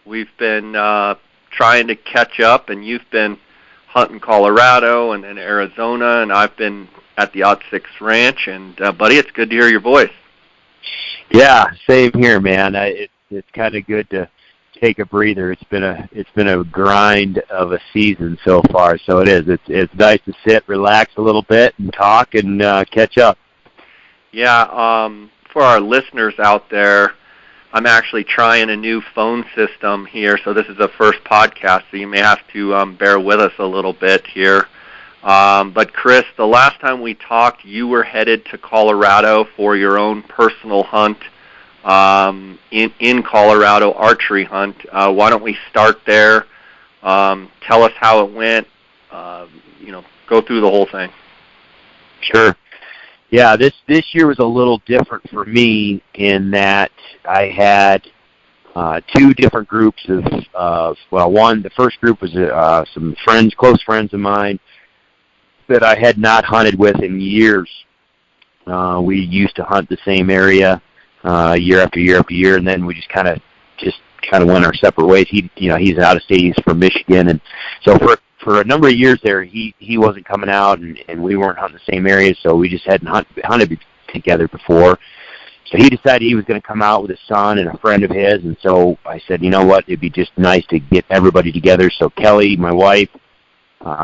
We've been trying to catch up, and you've been hunting Colorado and Arizona, and I've been at the Odd Six Ranch. And buddy, it's good to hear your voice. Yeah, same here, man. It's kind of good to take a breather. It's been a grind of a season so far, so it is. It's nice to sit, relax a little bit, and talk and catch up. Yeah, for our listeners out there, I'm actually trying a new phone system here, so this is the first podcast, so you may have to bear with us a little bit here. But Chris, the last time we talked, you were headed to Colorado for your own personal hunt in Colorado, archery hunt. Why don't we start there? Tell us how it went. Go through the whole thing. Sure. Yeah, this year was a little different for me in that I had two different groups of the first group was some friends, close friends of mine that I had not hunted with in years. We used to hunt the same area year after year after year, and then we just kind of went our separate ways. He's out of state. He's from Michigan, and so for a number of years there, he wasn't coming out, and we weren't hunting the same area, so we just hadn't hunted together before. So he decided he was going to come out with his son and a friend of his, and so I said, you know what, it'd be just nice to get everybody together. So Kelly, my wife,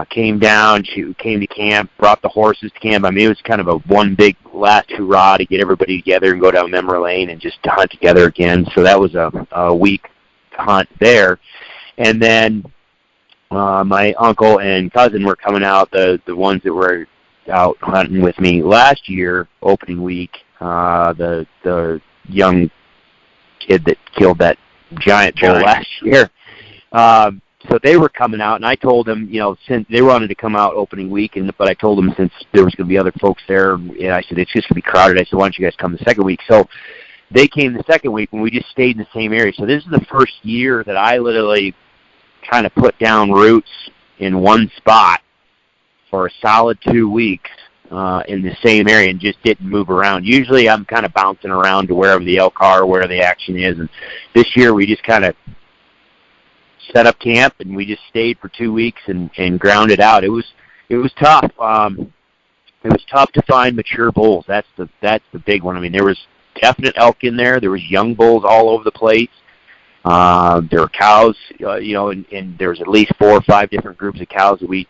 came down. She came to camp, brought the horses to camp. I mean, it was kind of a one big last hurrah to get everybody together and go down memory lane and just to hunt together again. So that was a week to hunt there. And then my uncle and cousin were coming out, the ones that were out hunting with me last year, opening week, the young kid that killed that giant bull last year. So they were coming out, and I told them, since they wanted to come out opening week, but I told them since there was going to be other folks there, and I said, it's just going to be crowded. I said, why don't you guys come the second week? So they came the second week, and we just stayed in the same area. So this is the first year that I literally kind of put down roots in one spot for a solid 2 weeks in the same area and just didn't move around. Usually I'm kind of bouncing around to wherever the elk are, where the action is, and this year we just kind of set up camp, and we just stayed for 2 weeks and grounded out. It was tough. It was tough to find mature bulls. That's the big one. I mean, there was definite elk in there. There was young bulls all over the place. There were cows, and there was at least 4 or 5 different groups of cows that we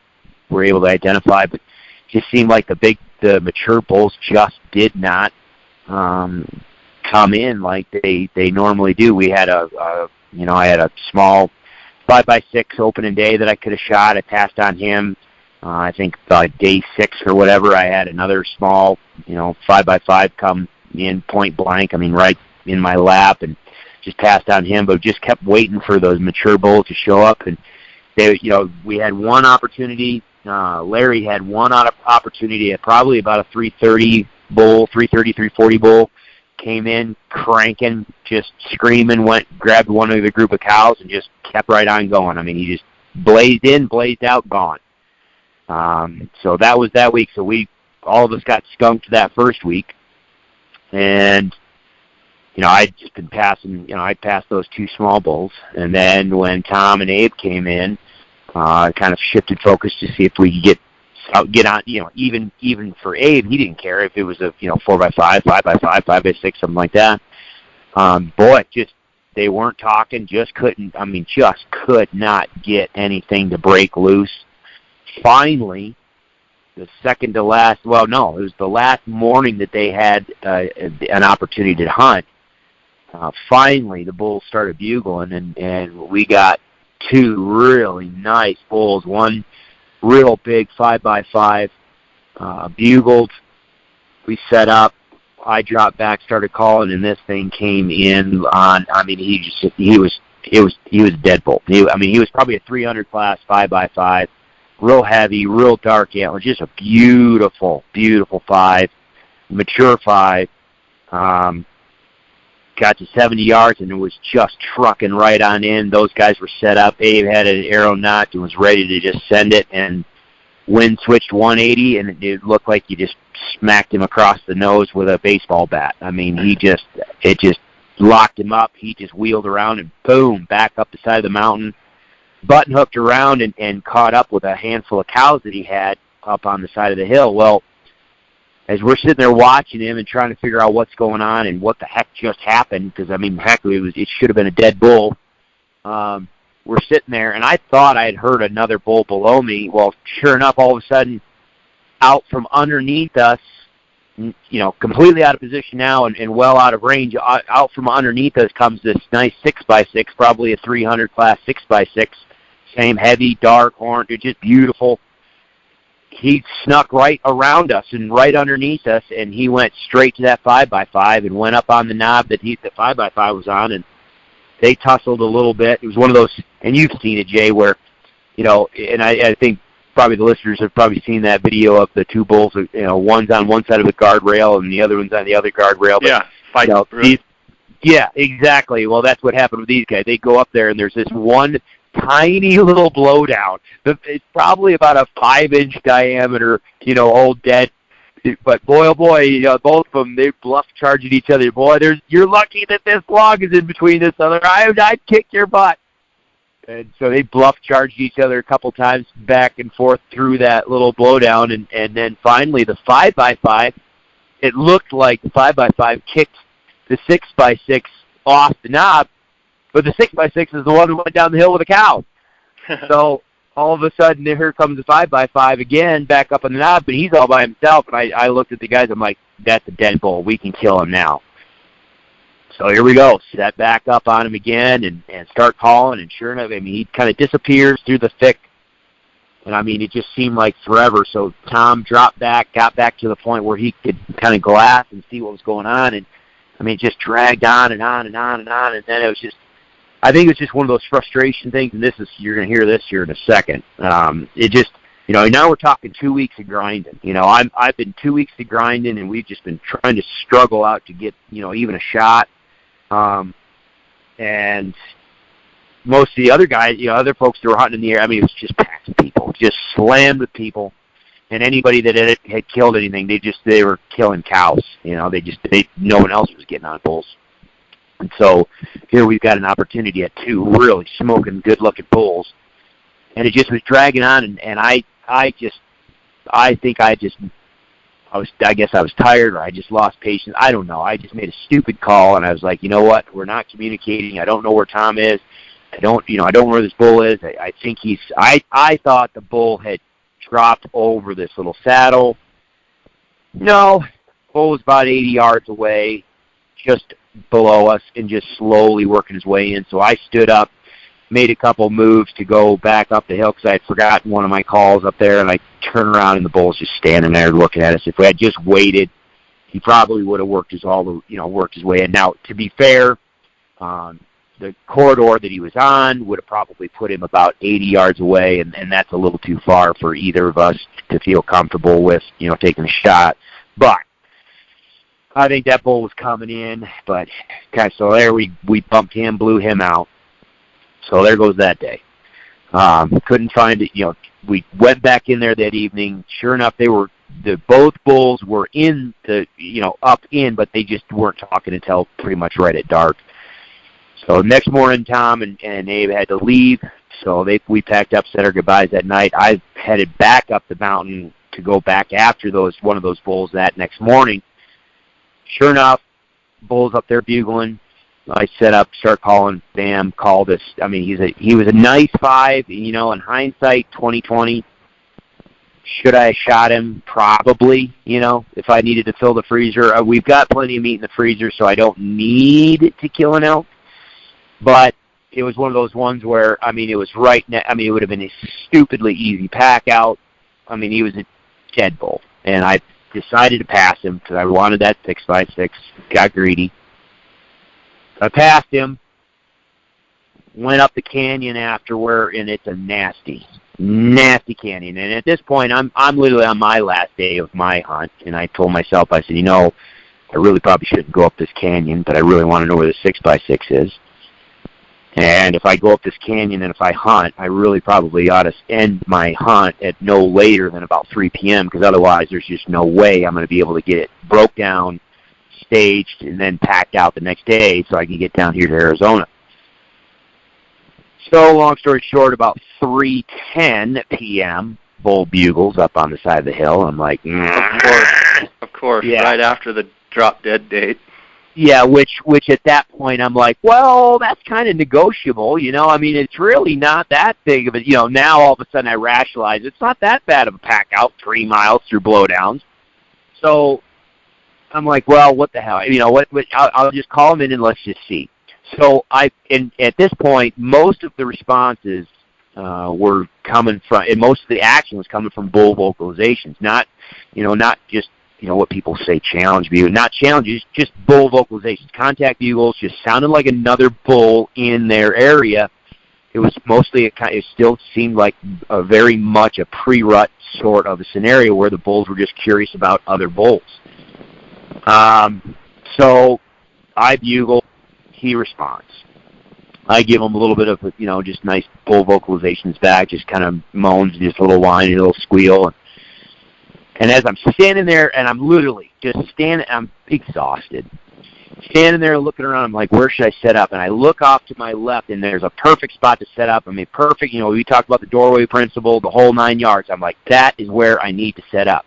were able to identify. But it just seemed like the mature bulls just did not come in like they normally do. We had I had a small 5x6 opening day that I could have shot. I passed on him. I think by day 6 or whatever, I had another small, 5x5 come in point blank. I mean, right in my lap, and just passed on him, but just kept waiting for those mature bulls to show up. And we had one opportunity. Larry had one opportunity at probably about a 330 bull, 340 bull. Came in cranking, just screaming, grabbed one of the group of cows and just kept right on going. I mean, he just blazed in, blazed out, gone. So that was that week. So all of us got skunked that first week. And, I'd just been passing, I passed those 2 small bulls. And then when Tom and Abe came in, I kind of shifted focus to see if we could get on, even for Abe, he didn't care if it was a, 4x5, 5x5, 5x6, something like that. They weren't talking, just could not get anything to break loose. Finally, the second to last, it was the last morning that they had an opportunity to hunt. Finally, the bulls started bugling, and we got 2 really nice bulls, one real big 5x5, bugled. We set up. I dropped back, started calling, and this thing came in on. I mean, he was a dead bull. He was probably a 300 class 5x5, real heavy, real dark antler, just a beautiful, beautiful 5, mature 5. Got to 70 yards, and it was just trucking right on in. Those guys were set up. Abe had an arrow knocked and was ready to just send it, and wind switched 180, and it looked like you just smacked him across the nose with a baseball bat. I mean, he locked him up. He just wheeled around and boom, back up the side of the mountain, button hooked around and caught up with a handful of cows that he had up on the side of the hill. Well, as we're sitting there watching him and trying to figure out what's going on and what the heck just happened, because, I mean, heck, it should have been a dead bull. We're sitting there, and I thought I had heard another bull below me. Well, sure enough, all of a sudden, out from underneath us, completely out of position now and well out of range, out from underneath us comes this nice 6x6, probably a 300 class 6x6, same heavy, dark horn, just beautiful. He snuck right around us and right underneath us, and he went straight to that 5x5 and went up on the knob that the 5x5 was on, and they tussled a little bit. It was one of those, and you've seen it, Jay, where, and I think probably the listeners have probably seen that video of the two bulls, one's on one side of the guardrail and the other one's on the other guardrail. Yeah, fight. Yeah, exactly. Well, that's what happened with these guys. They go up there, and there's this one tiny little blowdown. It's probably about a 5-inch diameter, old dead. But boy, oh boy, both of them, they bluff charging each other. Boy, you're lucky that this log is in between this other. I'd kick your butt. And so they bluff charged each other a couple times back and forth through that little blowdown. And then finally the 5x5, it looked like the 5x5 kicked the 6x6 off the knob, but the 6x6 is the one who went down the hill with a cow. So all of a sudden, here comes the 5x5 again, back up on the knob, but he's all by himself. And I looked at the guys, I'm like, that's a dead bull. We can kill him now. So here we go. Set back up on him again and start calling. And sure enough, I mean, he kind of disappears through the thick. And, I mean, it just seemed like forever. So Tom dropped back, got back to the point where he could kind of glass and see what was going on. And, I mean, it just dragged on and on and on and on. And then it was just, I think it was just one of those frustration things. And you're going to hear this here in a second. It just, now we're talking 2 weeks of grinding. I've been 2 weeks of grinding, and we've just been trying to struggle out to get, even a shot. And most of the other guys, other folks that were hunting in the air, I mean, it was just packed with people, just slammed with people. And anybody that had killed anything, they were killing cows. No one else was getting on bulls. And so here we've got an opportunity at two really smoking, good-looking bulls. And it just was dragging on, and I guess I was tired, or I just lost patience. I don't know. I just made a stupid call, and I was like, you know what? We're not communicating. I don't know where Tom is. I don't know where this bull is. I think I thought the bull had dropped over this little saddle. No, bull was about 80 yards away, just below us, and just slowly working his way in. So I stood up, made a couple moves to go back up the hill because I had forgotten one of my calls up there, and I turned around, and the bull's just standing there looking at us. If we had just waited, he probably would have worked his way in. Now, to be fair, the corridor that he was on would have probably put him about 80 yards away, and that's a little too far for either of us to feel comfortable with, taking a shot. But I think that bull was coming in, but okay, so there we bumped him, blew him out. So there goes that day. Couldn't find it. We went back in there that evening. Sure enough, both bulls were in up in, but they just weren't talking until pretty much right at dark. So next morning, Tom and Abe had to leave. So we packed up, said our goodbyes that night. I headed back up the mountain to go back after one of those bulls that next morning. Sure enough, bulls up there bugling. I set up, start calling, bam, called us. I mean, he was a nice 5, in hindsight, 2020. Should I have shot him? Probably, if I needed to fill the freezer. We've got plenty of meat in the freezer, so I don't need to kill an elk. But it was one of those ones where, I mean, it was right now. I mean, it would have been a stupidly easy pack out. I mean, he was a dead bull. And I decided to pass him because I wanted that 6x6, got greedy. I passed him, went up the canyon afterward, and it's a nasty canyon. And at this point, I'm literally on my last day of my hunt, and I told myself, I said, I really probably shouldn't go up this canyon, but I really want to know where the 6x6 is. And if I go up this canyon and if I hunt, I really probably ought to end my hunt at no later than about 3 p.m. because otherwise there's just no way I'm going to be able to get it broke down, staged and then packed out the next day so I could get down here to Arizona. So long story short, about 3:10 p.m., bull bugles up on the side of the hill. I'm like, Of course, yeah. Right after the drop dead date. Yeah, which at that point I'm like, well, that's kind of negotiable, I mean, it's really not that big of a, now all of a sudden I rationalize it's not that bad of a pack out 3 miles through blowdowns. So I'm like, well, what the hell, I'll just call them in and let's just see. So at this point, most of the responses were coming from, and most of the action was coming from bull vocalizations, not just what people say challenge bugles, not challenges, just bull vocalizations, contact bugles, just sounded like another bull in their area. It was mostly, it still seemed like very much a pre-rut sort of a scenario where the bulls were just curious about other bulls. So I bugle, he responds. I give him a little bit of, just nice bull vocalizations back, just kind of moans, just a little whine, a little squeal. And as I'm standing there, and I'm literally just standing, I'm exhausted, standing there looking around, I'm like, where should I set up? And I look off to my left, and there's a perfect spot to set up. I mean, perfect, we talked about the doorway principle, the whole 9 yards. I'm like, that is where I need to set up.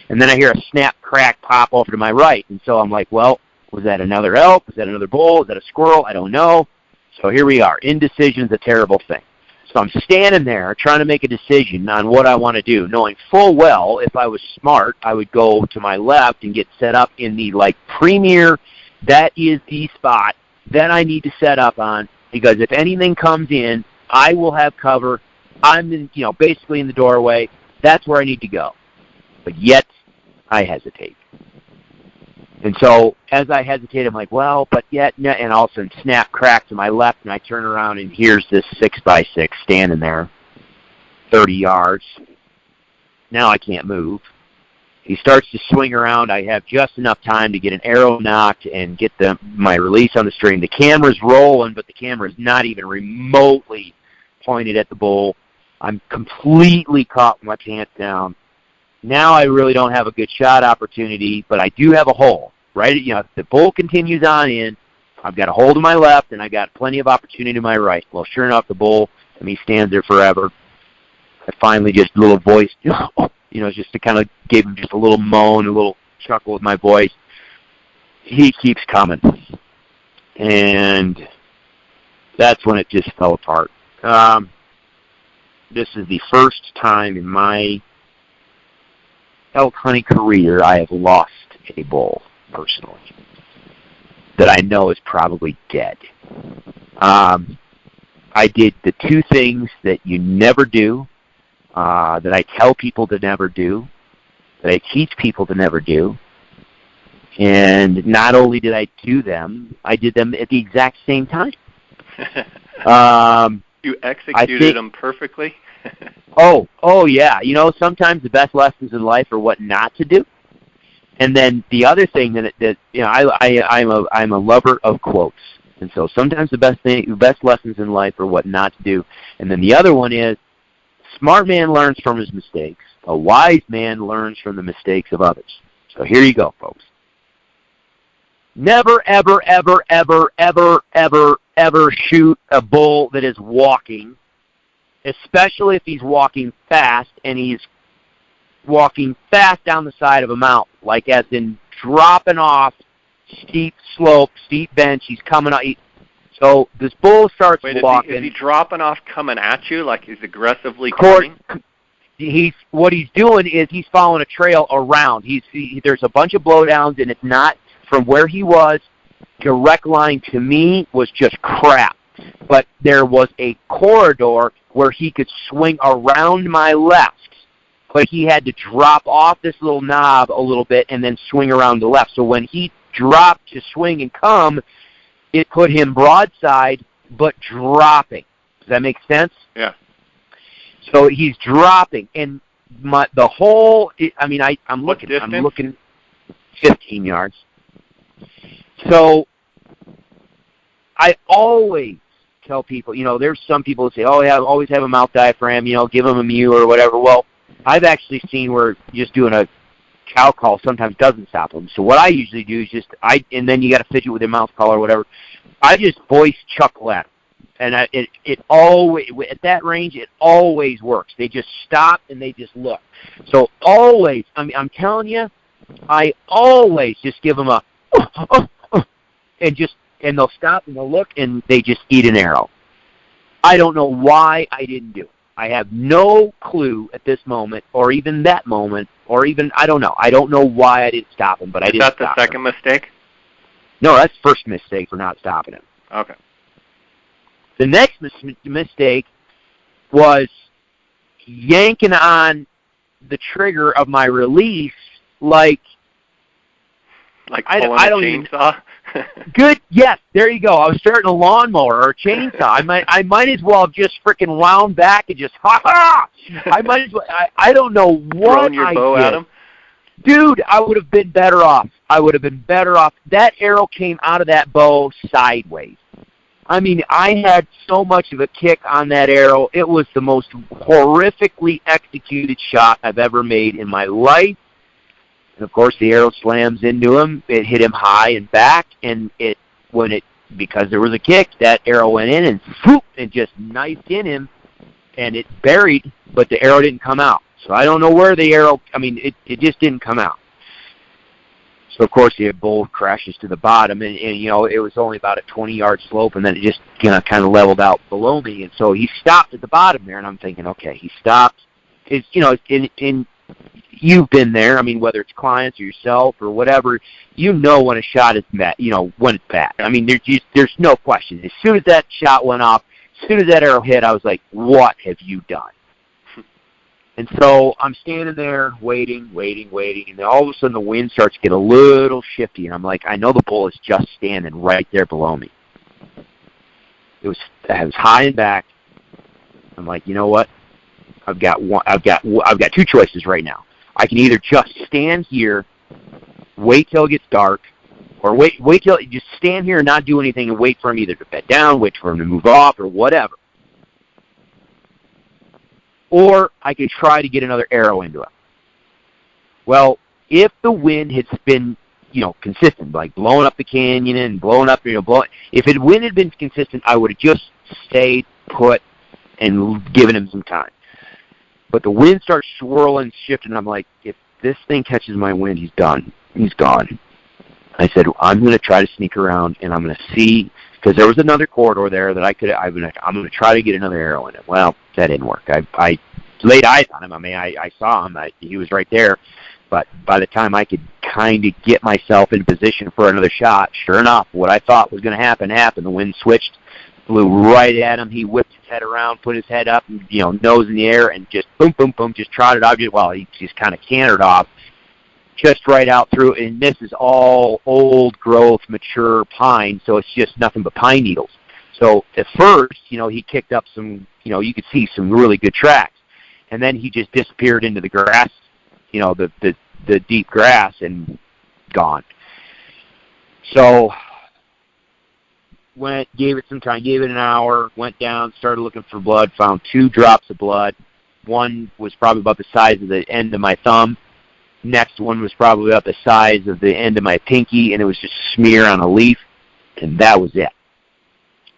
And then I hear a snap, crack, pop over to my right. And so I'm like, well, was that another elk? Was that another bull? Was that a squirrel? I don't know. So here we are. Indecision's a terrible thing. So I'm standing there trying to make a decision on what I want to do, knowing full well if I was smart, I would go to my left and get set up in the premier, that is the spot that I need to set up on, because if anything comes in, I will have cover. I'm basically in the doorway. That's where I need to go. But yet I hesitate. And so as I hesitate, I'm like, well, but yet, and all of a sudden snap, crack to my left, and I turn around, and here's this 6x6 standing there, 30 yards. Now I can't move. He starts to swing around. I have just enough time to get an arrow knocked and get my release on the string. The camera's rolling, but the camera's not even remotely pointed at the bull. I'm completely caught with my pants down. Now I really don't have a good shot opportunity, but I do have a hole, right? If the bull continues on in, I've got a hole to my left, and I got plenty of opportunity to my right. Well, sure enough, the bull, stands there forever. I finally just a little voice, just to kind of gave him just a little moan, a little chuckle with my voice. He keeps coming. And that's when it just fell apart. This is the first time in my elk hunting career I have lost a bull, personally, that I know is probably dead. I did the two things that you never do, that I tell people to never do, that I teach people to never do, and not only did I do them, I did them at the exact same time. You executed them perfectly? Oh yeah. Sometimes the best lessons in life are what not to do. And then the other thing I'm a lover of quotes. And so sometimes the best lessons in life are what not to do. And then the other one is, smart man learns from his mistakes. A wise man learns from the mistakes of others. So here you go, folks. Never, ever, ever, ever, ever, ever, ever shoot a bull that is walking, especially if he's walking fast, and he's walking fast down the side of a mountain, like as in dropping off steep slope, steep bench. He's coming out. So this bull starts walking. Is he dropping off coming at you, like he's aggressively coming? What he's doing is he's following a trail around. There's a bunch of blowdowns, and it's not from where he was. Direct line to me was just crap. But there was a corridor where he could swing around my left. But he had to drop off this little knob a little bit and then swing around the left. So when he dropped to swing and come, it put him broadside but dropping. Does that make sense? Yeah. So he's dropping, and I'm looking 15 yards. So I always tell people, there's some people who say, oh, yeah, always have a mouth diaphragm, give them a mew or whatever. Well, I've actually seen where just doing cow call sometimes doesn't stop them. So what I usually do is and then you got to fidget with your mouth call or whatever. I just voice chuckle at them. And it always, at that range, it always works. They just stop and they just look. So always, I'm telling you, I always just give them a, and they'll stop and they'll look and they just eat an arrow. I don't know why I didn't do it. I have no clue at this moment, or even that moment, or even, I don't know. I don't know why I didn't stop him, but I didn't stop him. Is that the second mistake? No, that's the first mistake for not stopping him. Okay. The next mistake was yanking on the trigger of my release like pulling a chainsaw? Good, yes, there you go. I was starting a lawnmower or a chainsaw. I might as well have just freaking wound back and just, ha-ha! I might as well, I don't know what Throwing your bow at him? Dude, I would have been better off. That arrow came out of that bow sideways. I mean, I had so much of a kick on that arrow. It was the most horrifically executed shot I've ever made in my life. And, of course, the arrow slams into him. It hit him high and back, and because there was a kick, that arrow went in and whoop, and just knifed in him, and it buried, but the arrow didn't come out. So I don't know where the arrow, it just didn't come out. So, of course, the bull crashes to the bottom, and it was only about a 20-yard slope, and then it just kind of leveled out below me. And so he stopped at the bottom there, and I'm thinking, okay, he stopped. You've been there. Whether it's clients or yourself or whatever, when a shot is bad, when it's bad. There's no question. As soon as that shot went off, as soon as that arrow hit, I was like, what have you done? And so I'm standing there waiting, and then all of a sudden the wind starts to get a little shifty, and I'm like, I know the bull is just standing right there below me. I was high and back. I'm like, you know what? I've got two choices right now. I can either just stand here, wait till it gets dark, or wait till just stand here and not do anything and wait for him either to bed down, wait for him to move off, or whatever. Or I could try to get another arrow into him. Well, if the wind had been, consistent, like blowing up the canyon and blowing up, if the wind had been consistent, I would have just stayed put and given him some time. But the wind starts swirling, shifting, and I'm like, if this thing catches my wind, he's done. He's gone. I said, I'm going to try to sneak around, and I'm going to see, because there was another corridor there that I'm going to try to get another arrow in it. Well, that didn't work. I laid eyes on him. I saw him. He was right there. But by the time I could kind of get myself in position for another shot, sure enough, what I thought was going to happen happened. The wind switched, flew right at him. He whipped his head around, put his head up, and, nose in the air, and just boom, boom, boom, just trotted off. He just kind of cantered off, just right out through, and this is all old growth, mature pine, so it's just nothing but pine needles. So at first, he kicked up some, you could see some really good tracks, and then he just disappeared into the grass, the deep grass, and gone. So gave it some time, gave it an hour, went down, started looking for blood, found 2 drops of blood. One was probably about the size of the end of my thumb. Next one was probably about the size of the end of my pinky, and it was just a smear on a leaf, and that was it.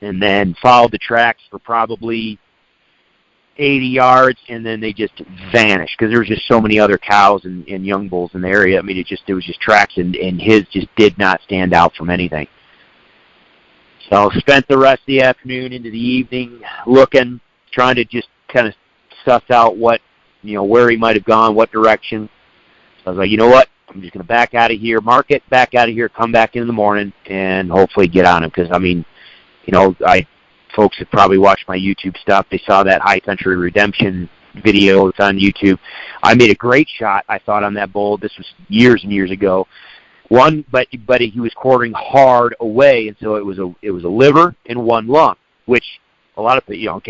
And then followed the tracks for probably 80 yards, and then they just vanished because there was just so many other cows and young bulls in the area. It was just tracks, and his just did not stand out from anything. So spent the rest of the afternoon into the evening looking, trying to just kind of suss out what, where he might have gone, what direction. So I was like, you know what? I'm just going to back out of here, mark it, back out of here, come back in the morning, and hopefully get on him. Because, folks have probably watched my YouTube stuff. They saw that High Country Redemption video. It's on YouTube. I made a great shot, I thought, on that bull. This was years and years ago. But he was quartering hard away, and so it was a liver and 1 lung, which a lot of people,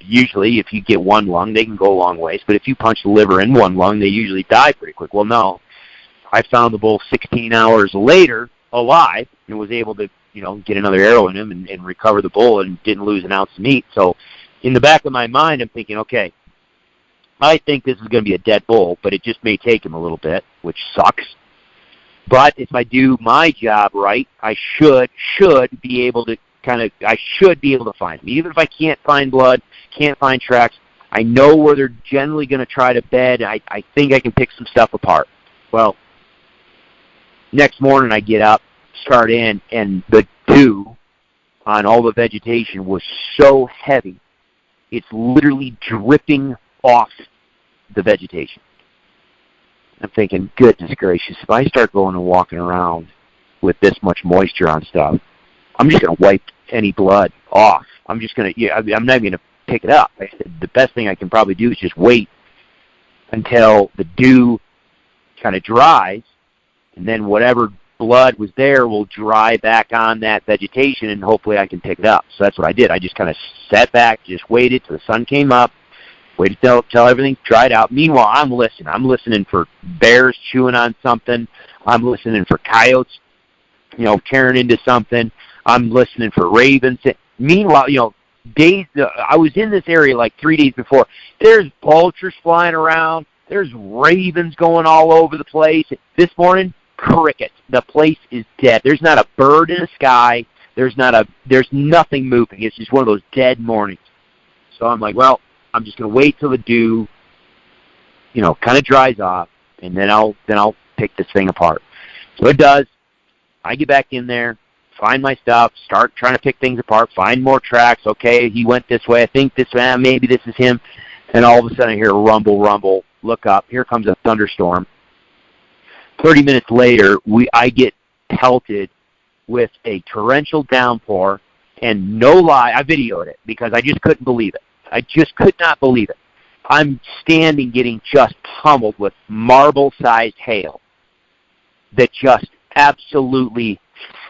usually if you get 1 lung, they can go a long ways. But if you punch the liver in 1 lung, they usually die pretty quick. Well, no. I found the bull 16 hours later alive and was able to, get another arrow in him and recover the bull and didn't lose an ounce of meat. So in the back of my mind, I'm thinking, okay, I think this is going to be a dead bull, but it just may take him a little bit, which sucks. But if I do my job right, I should be able to find him. Even if I can't find blood, can't find tracks, I know where they're generally going to try to bed. I think I can pick some stuff apart. Well, next morning I get up, start in, and the dew on all the vegetation was so heavy, it's literally dripping off the vegetation. I'm thinking, goodness gracious, if I start going and walking around with this much moisture on stuff, I'm just going to wipe any blood off. I'm not even going to pick it up. I said the best thing I can probably do is just wait until the dew kind of dries, and then whatever blood was there will dry back on that vegetation, and hopefully I can pick it up. So that's what I did. I just kind of sat back, just waited till the sun came up, waited till everything dried out. Meanwhile, I'm listening. I'm listening for bears chewing on something. I'm listening for coyotes, tearing into something. I'm listening for ravens. Meanwhile, I was in this area like 3 days before. There's vultures flying around. There's ravens going all over the place. This morning, crickets. The place is dead. There's not a bird in the sky. There's nothing moving. It's just one of those dead mornings. So I'm like, well, I'm just going to wait till the dew, kind of dries off, and then I'll pick this thing apart. So it does. I get back in there, find my stuff, start trying to pick things apart, find more tracks. Okay, he went this way. I think this way. Maybe this is him. And all of a sudden I hear a rumble. Look up. Here comes a thunderstorm. 30 minutes later, I get pelted with a torrential downpour, and no lie, I videoed it because I just couldn't believe it. I just could not believe it. I'm standing getting just pummeled with marble-sized hail that just absolutely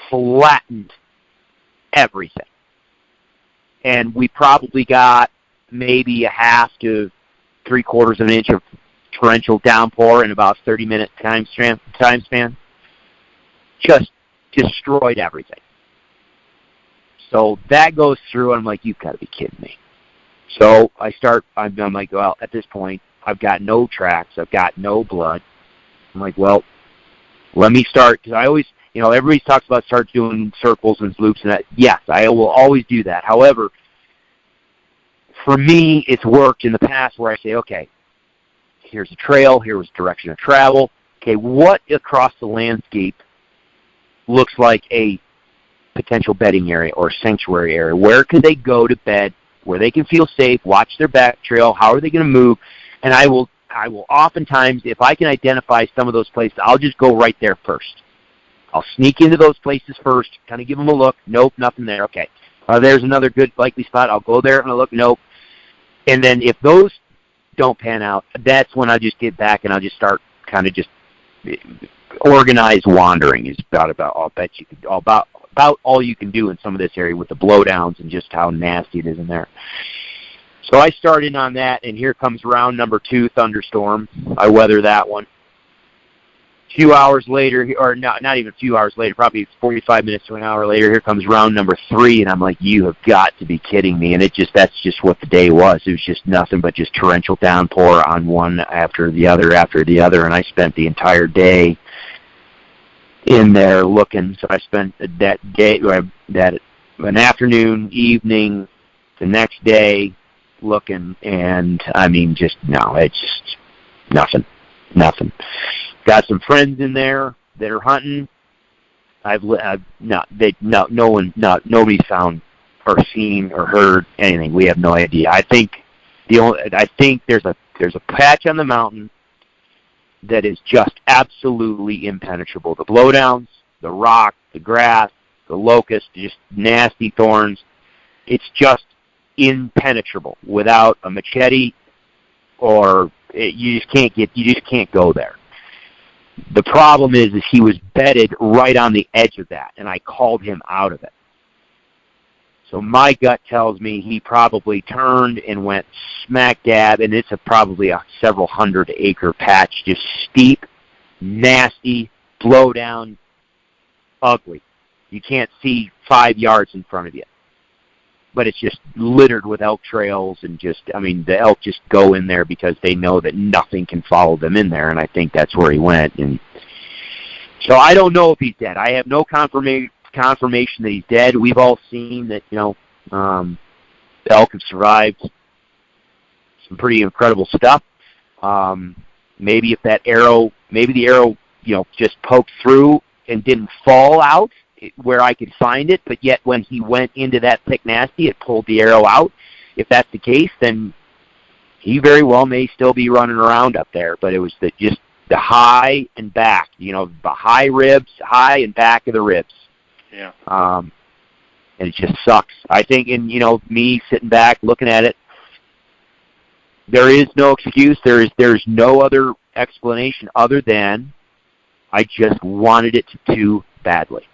flattened everything. And we probably got maybe a half to 3/4 of an inch of torrential downpour in about 30-minute time span. Just destroyed everything. So that goes through, and I'm like, you've got to be kidding me. So I'm like, well, at this point, I've got no tracks. I've got no blood. I'm like, well, let me start, because I always, everybody talks about start doing circles and loops and that. Yes, I will always do that. However, for me, it's worked in the past where I say, okay, here's a trail, here's direction of travel. Okay, what across the landscape looks like a potential bedding area or sanctuary area? Where could they go to bed, where they can feel safe, watch their back trail, how are they going to move? And I will oftentimes, if I can identify some of those places, I'll just go right there first. I'll sneak into those places first, kind of give them a look. Nope, nothing there. Okay. There's another good likely spot. I'll go there and I'll look. Nope. And then if those don't pan out, that's when I just get back and I'll just start kind of just organized wandering is about all you can do in some of this area with the blowdowns and just how nasty it is in there. So I started on that, and here comes round number 2, thunderstorm. I weather that one. A few hours later, or not even a few hours later, probably 45 minutes to an hour later, here comes round number 3, and I'm like, you have got to be kidding me. And that's just what the day was. It was just nothing but just torrential downpour on one after the other, and I spent the entire day in there looking. So I spent that day, an afternoon, evening, the next day looking, and I mean, it's just nothing. Got some friends in there that are hunting. Nobody's found or seen or heard anything. We have no idea. I think there's a patch on the mountain that is just absolutely impenetrable. The blowdowns, the rock, the grass, the locust, just nasty thorns. It's just impenetrable without a machete, or you just can't go there. The problem is he was bedded right on the edge of that, and I called him out of it. So my gut tells me he probably turned and went smack dab, and it's probably a several 100-acre patch, just steep, nasty, blowdown, ugly. You can't see 5 yards in front of you. but it's just littered with elk trails, and the elk just go in there because they know that nothing can follow them in there, and I think that's where he went. And so I don't know if he's dead. I have no confirmation that he's dead. We've all seen that, the elk have survived some pretty incredible stuff. Maybe the arrow, just poked through and didn't fall out where I could find it, but yet when he went into that thick nasty, it pulled the arrow out. If that's the case, then he very well may still be running around up there. But it was just the high and back, the high ribs, high and back of the ribs. Yeah. And it just sucks. I think, and me sitting back looking at it, there is no excuse. There's no other explanation other than I just wanted it too badly.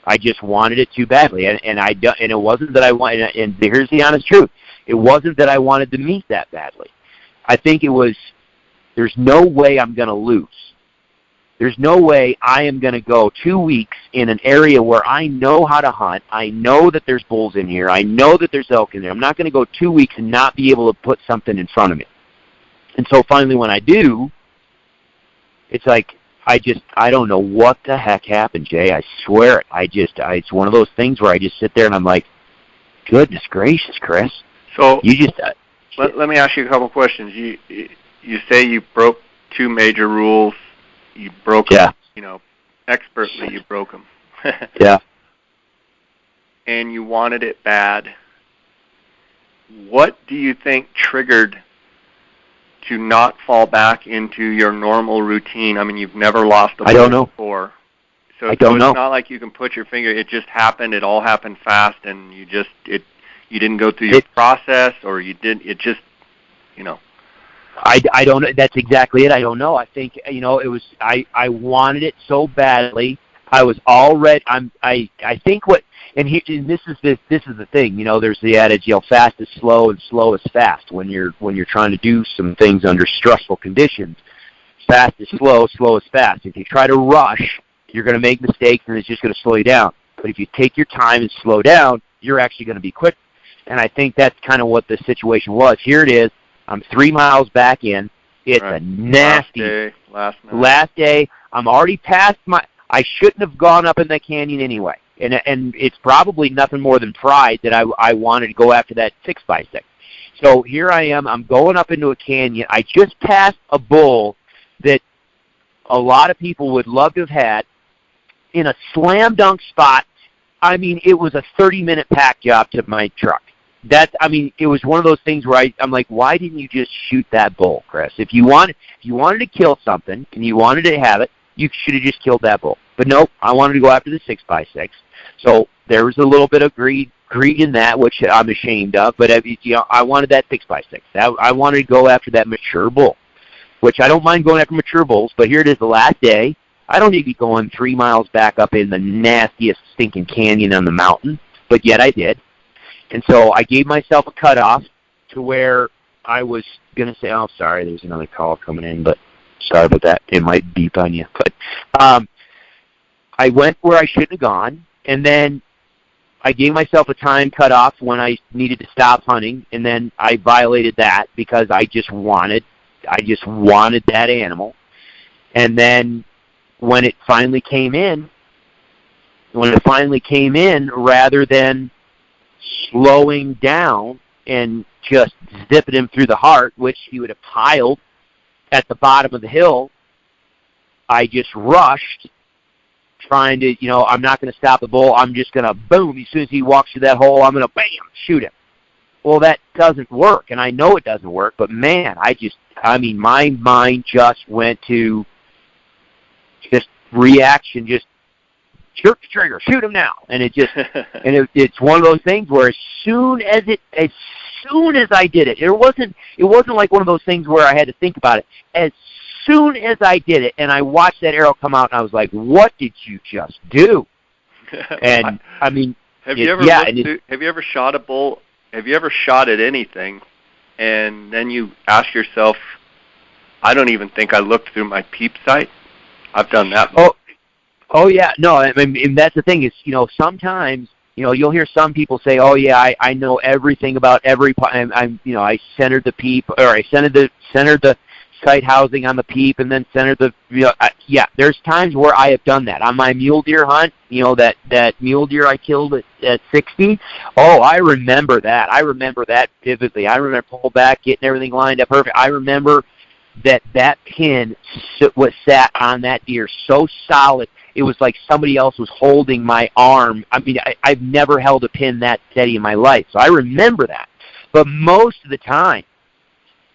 I just wanted it too badly, and it wasn't that I wanted. And here's the honest truth: it wasn't that I wanted the meat that badly. I think it was. There's no way I'm going to lose. There's no way I am going to go 2 weeks in an area where I know how to hunt. I know that there's bulls in here. I know that there's elk in there. I'm not going to go 2 weeks and not be able to put something in front of me. And so finally when I do, it's like, I don't know what the heck happened, Jay. I swear it. It's one of those things where I just sit there and I'm like, goodness gracious, Chris. So you just let me ask you a couple questions. You say you broke 2 major rules. You broke them, expertly you broke them. Yeah. And you wanted it bad. What do you think triggered to not fall back into your normal routine? I mean, you've never lost a bull before. So it's not like you can put your finger, it just happened, it all happened fast, and you didn't go through your process, or I don't know. That's exactly it. I don't know. I think, it was, I wanted it so badly. I was already, I think and this is the thing, there's the adage, fast is slow and slow is fast. When you're trying to do some things under stressful conditions, fast is slow, slow is fast. If you try to rush, you're going to make mistakes and it's just going to slow you down. But if you take your time and slow down, you're actually going to be quick. And I think that's kind of what the situation was. Here it is. I'm 3 miles back in. It's a nasty last day. I'm already past I shouldn't have gone up in that canyon anyway. And it's probably nothing more than pride that I wanted to go after that 6x6. So here I am. I'm going up into a canyon. I just passed a bull that a lot of people would love to have had in a slam dunk spot. I mean, it was a 30-minute pack job to my truck. It was one of those things where I'm like, why didn't you just shoot that bull, Chris? If you wanted to kill something and you wanted to have it, you should have just killed that bull. But nope, I wanted to go after the 6x6. So there was a little bit of greed in that, which I'm ashamed of. But I wanted that 6x6. I wanted to go after that mature bull, which I don't mind going after mature bulls. But here it is, the last day. I don't need to be going 3 miles back up in the nastiest stinking canyon on the mountain, but yet I did. And so I gave myself a cutoff to where I was going to say, oh, sorry, there's another call coming in, but sorry about that. It might beep on you. But I went where I shouldn't have gone, and then I gave myself a time cutoff when I needed to stop hunting, and then I violated that because I just wanted that animal. And then when it finally came in, rather than slowing down and just zipping him through the heart, which he would have piled at the bottom of the hill, I just rushed, trying to, I'm not going to stop the bull. I'm just going to, boom, as soon as he walks through that hole, I'm going to, bam, shoot him. Well, that doesn't work, and I know it doesn't work, but man, my mind just went to just reaction, just shoot the trigger, shoot him now. And it's one of those things where as soon as I did it, it wasn't like one of those things where I had to think about it. As soon as I did it, and I watched that arrow come out, and I was like, what did you just do? And have you ever shot a bull? Have you ever shot at anything, and then you ask yourself, I don't even think I looked through my peep sight? I've done that. Oh yeah, no, that's the thing is, sometimes, you'll hear some people say, "Oh yeah, I know everything about every. I centered the peep, or I centered the site housing on the peep, and then centered the. Yeah, there's times where I have done that on my mule deer hunt. That mule deer I killed at 60. Oh, I remember that. I remember that vividly. I remember pull back, getting everything lined up perfect. I remember that pin was sat on that deer so solid. It was like somebody else was holding my arm. I mean, I've never held a pin that steady in my life, so I remember that. But most of the time,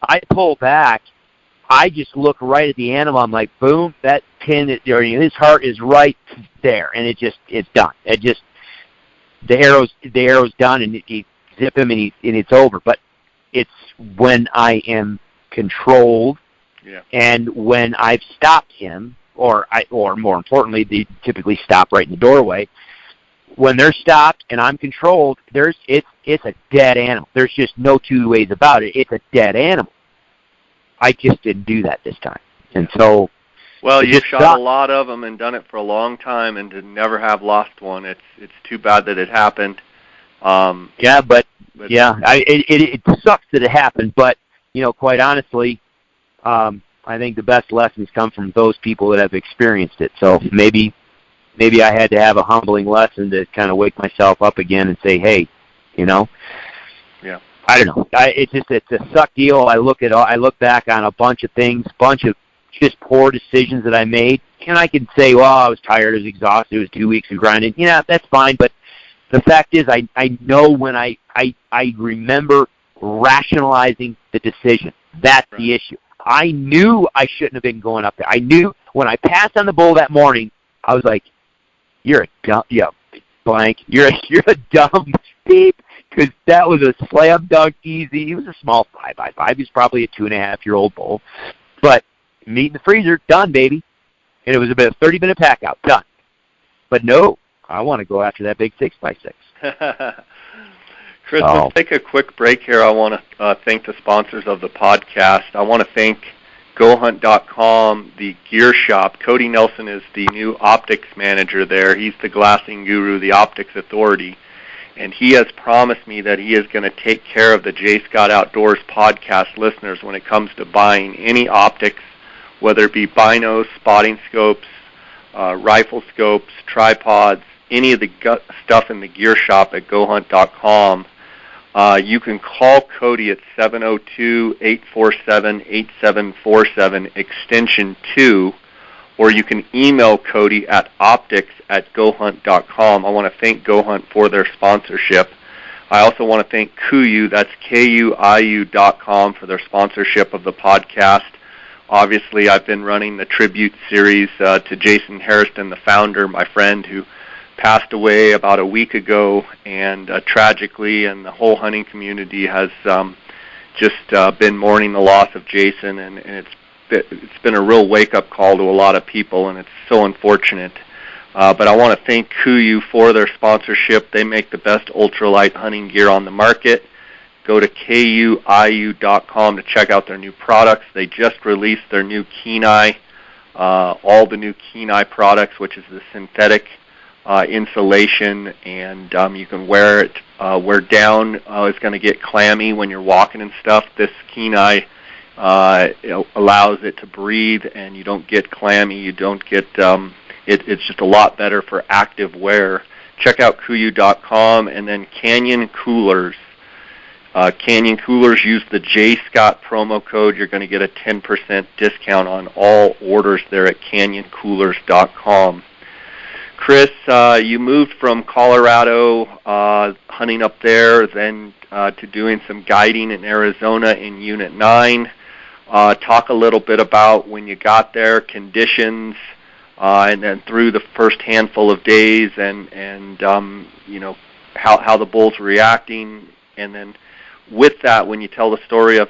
I pull back, I just look right at the animal. I'm like, boom, that pin, his heart is right there, and it's done. The arrow's done, and you zip him, and it's over. But it's when I am controlled, and when I've stopped him, or more importantly, they typically stop right in the doorway. When they're stopped and I'm controlled, it's a dead animal. There's just no two ways about it. It's a dead animal. I just didn't do that this time, and so. Well, you've shot a lot of them and done it for a long time, and to never have lost one. It's too bad that it happened. It sucks that it happened, but quite honestly. I think the best lessons come from those people that have experienced it. So maybe I had to have a humbling lesson to kind of wake myself up again and say, hey, Yeah. I don't know. It's a suck deal. I look back on a bunch of things, bunch of just poor decisions that I made, and I can say, well, I was tired, I was exhausted, it was 2 weeks of grinding. Yeah, that's fine. But the fact is, I know when I remember rationalizing the decision. That's right. The issue. I knew I shouldn't have been going up there. I knew when I passed on the bull that morning, I was like, "You're a dumb, blank. You're a dumb beep," because that was a slam dunk easy. He was a small 5x5. He's probably a 2.5-year-old bull, but meat in the freezer, done, baby. And it was about a 30-minute pack out, done. But no, I want to go after that big 6x6. Chris, let's take a quick break here. I want to thank the sponsors of the podcast. I want to thank GoHunt.com, the gear shop. Cody Nelson is the new optics manager there. He's the glassing guru, the optics authority. And he has promised me that he is going to take care of the J. Scott Outdoors podcast listeners when it comes to buying any optics, whether it be binos, spotting scopes, rifle scopes, tripods, any of the stuff in the gear shop at GoHunt.com. You can call Cody at 702-847-8747, extension 2, or you can email Cody at optics@gohunt.com. I want to thank GoHunt for their sponsorship. I also want to thank KUIU, that's KUIU.com, for their sponsorship of the podcast. Obviously, I've been running the tribute series to Jason Harrison, the founder, my friend, who passed away about a week ago, and tragically, and the whole hunting community has just been mourning the loss of Jason, and it's been a real wake-up call to a lot of people, and it's so unfortunate. But I want to thank KUIU for their sponsorship. They make the best ultralight hunting gear on the market. Go to KUIU.com to check out their new products. They just released their new Kenai, all the new Kenai products, which is the synthetic insulation, and you can wear it. Wear down is going to get clammy when you're walking and stuff. This Kenai allows it to breathe, and you don't get clammy. You don't get. It's just a lot better for active wear. Check out KUIU.com, and then Canyon Coolers. Canyon Coolers, use the J. Scott promo code. You're going to get a 10% discount on all orders there at canyoncoolers.com. Chris, you moved from Colorado, hunting up there, then to doing some guiding in Arizona in Unit 9. Talk a little bit about when you got there, conditions, and then through the first handful of days, and how the bulls were reacting, and then with that, when you tell the story of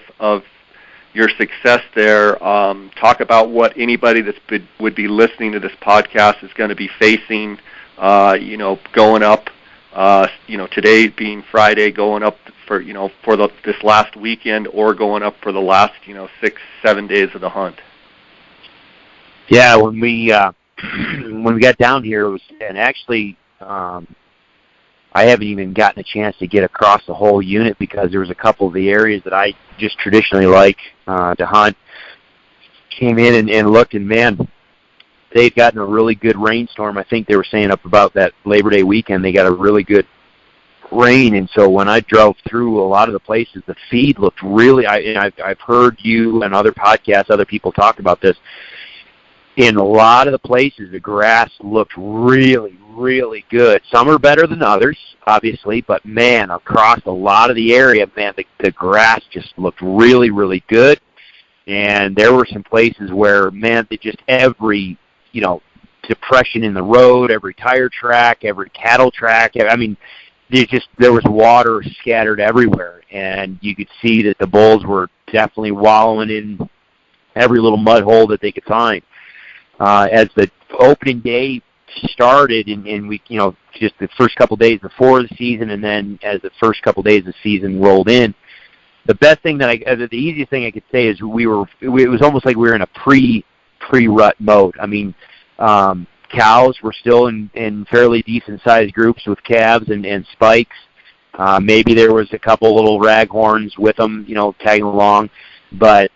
your success there, talk about what anybody would be listening to this podcast is going to be facing, going up, today being Friday, going up for this last weekend, or going up for the last 6-7 days of the hunt. Yeah, when we got down here, it was, and actually, I I haven't even gotten a chance to get across the whole unit because there was a couple of the areas that I just traditionally like to hunt. Came in and looked, and man, they'd gotten a really good rainstorm. I think they were saying up about that Labor Day weekend they got a really good rain, and so when I drove through a lot of the places, the feed looked really. I've heard you and other podcasts, other people talk about this. In a lot of the places, the grass looked really, really good. Some are better than others, obviously, but man, across a lot of the area, man, the grass just looked really, really good. And there were some places where, man, just every, depression in the road, every tire track, every cattle track, I mean, there was water scattered everywhere, and you could see that the bulls were definitely wallowing in every little mud hole that they could find. As the opening day started, and we, just the first couple days before the season, and then as the first couple days of the season rolled in, the easiest thing I could say is it was almost like we were in a pre-rut mode. I mean, cows were still in fairly decent sized groups with calves and spikes. Maybe there was a couple little raghorns with them, tagging along, but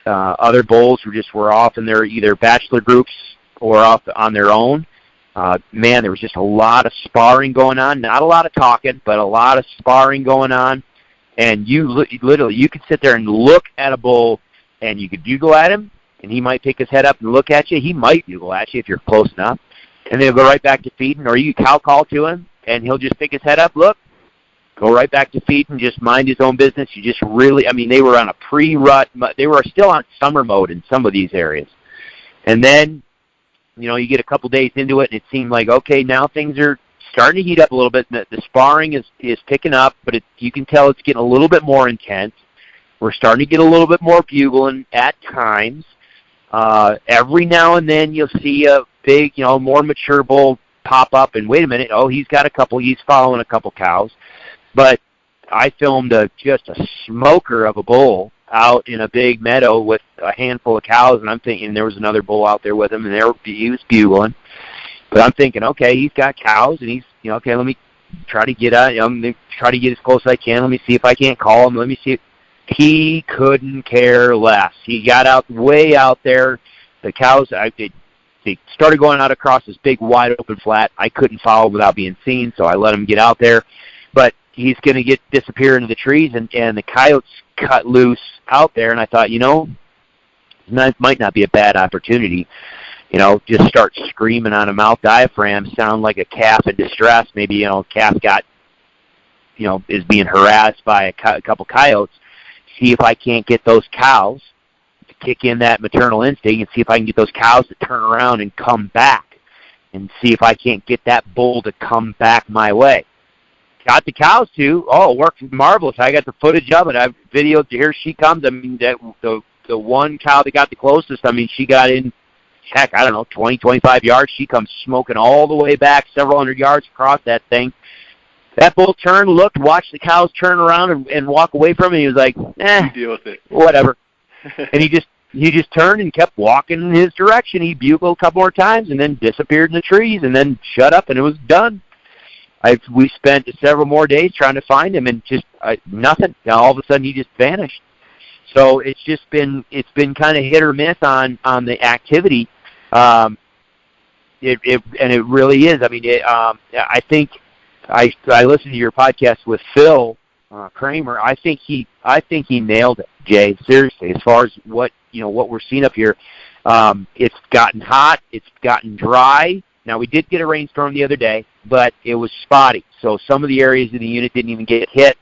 other bulls were off in their either bachelor groups or off on their own. Man, there was just a lot of sparring going on. Not a lot of talking, but a lot of sparring going on. And you could sit there and look at a bull, and you could bugle at him, and he might pick his head up and look at you. He might bugle at you if you're close enough, and then he'll go right back to feeding. Or you cow call to him, and he'll just pick his head up, look, go right back to feeding, just mind his own business. You just really, they were on a pre-rut. They were still on summer mode in some of these areas. And then, you get a couple days into it, and it seemed like, okay, now things are starting to heat up a little bit. The sparring is picking up, but you can tell it's getting a little bit more intense. We're starting to get a little bit more bugling at times. Every now and then you'll see a big, more mature bull pop up, and wait a minute, he's following a couple cows. But I filmed just a smoker of a bull out in a big meadow with a handful of cows, and I'm thinking there was another bull out there with him, and he was bugling. But I'm thinking, okay, he's got cows, and he's, okay, let me try to get out. I'm going to try to get as close as I can. Let me see if I can't call him. Let me see. He couldn't care less. He got way out there. The cows, they started going out across this big, wide open flat. I couldn't follow without being seen, so I let him get out there. But he's going to disappear into the trees, and the coyotes cut loose out there. And I thought, that might not be a bad opportunity. Just start screaming on a mouth diaphragm, sound like a calf in distress. Maybe, calf got, is being harassed by a couple coyotes. See if I can't get those cows to kick in that maternal instinct, and see if I can get those cows to turn around and come back, and see if I can't get that bull to come back my way. Got the cows to. It worked marvelous. I got the footage of it. I've videoed. Here she comes. The one cow that got the closest, she got in, 20, 25 yards. She comes smoking all the way back, several hundred yards across that thing. That bull turned, looked, watched the cows turn around and walk away from him. He was like, deal with it. Whatever. And he just turned and kept walking in his direction. He bugled a couple more times and then disappeared in the trees and then shut up, and it was done. We spent several more days trying to find him, and just nothing. Now all of a sudden he just vanished. So it's been kind of hit or miss on the activity. It really is. I think I listened to your podcast with Phil Kramer. I think he nailed it, Jay. Seriously, as far as what we're seeing up here, it's gotten hot, it's gotten dry. Now we did get a rainstorm the other day, but it was spotty. So some of the areas of the unit didn't even get hit.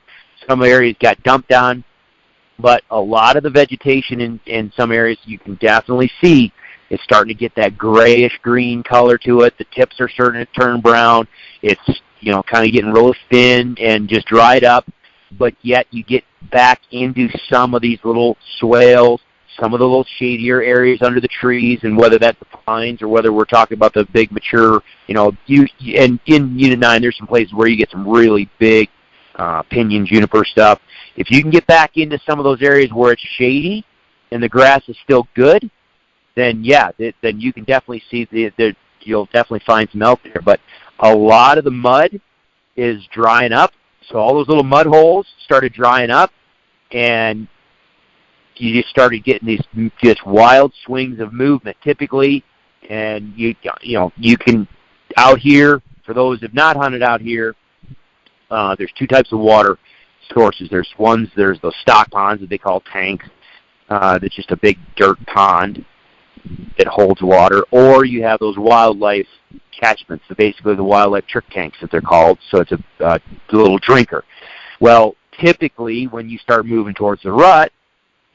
Some areas got dumped on, but a lot of the vegetation in some areas you can definitely see it's starting to get that grayish green color to it. The tips are starting to turn brown. It's kind of getting really thin and just dried up, but yet you get back into some of these little swales, some of the little shadier areas under the trees, and whether that's the pines or whether we're talking about the big mature, and in Unit 9 there's some places where you get some really big pinyon juniper stuff. If you can get back into some of those areas where it's shady and the grass is still good, then then you can definitely see you'll definitely find some elk there. But a lot of the mud is drying up. So all those little mud holes started drying up, and you just started getting these just wild swings of movement typically. And you can, out here, for those who have not hunted out here, there's two types of water sources. There's those stock ponds that they call tanks. That's just a big dirt pond that holds water, or you have those wildlife catchments, so basically the wildlife trick tanks that they're called. So it's a little drinker. Well, typically when you start moving towards the rut,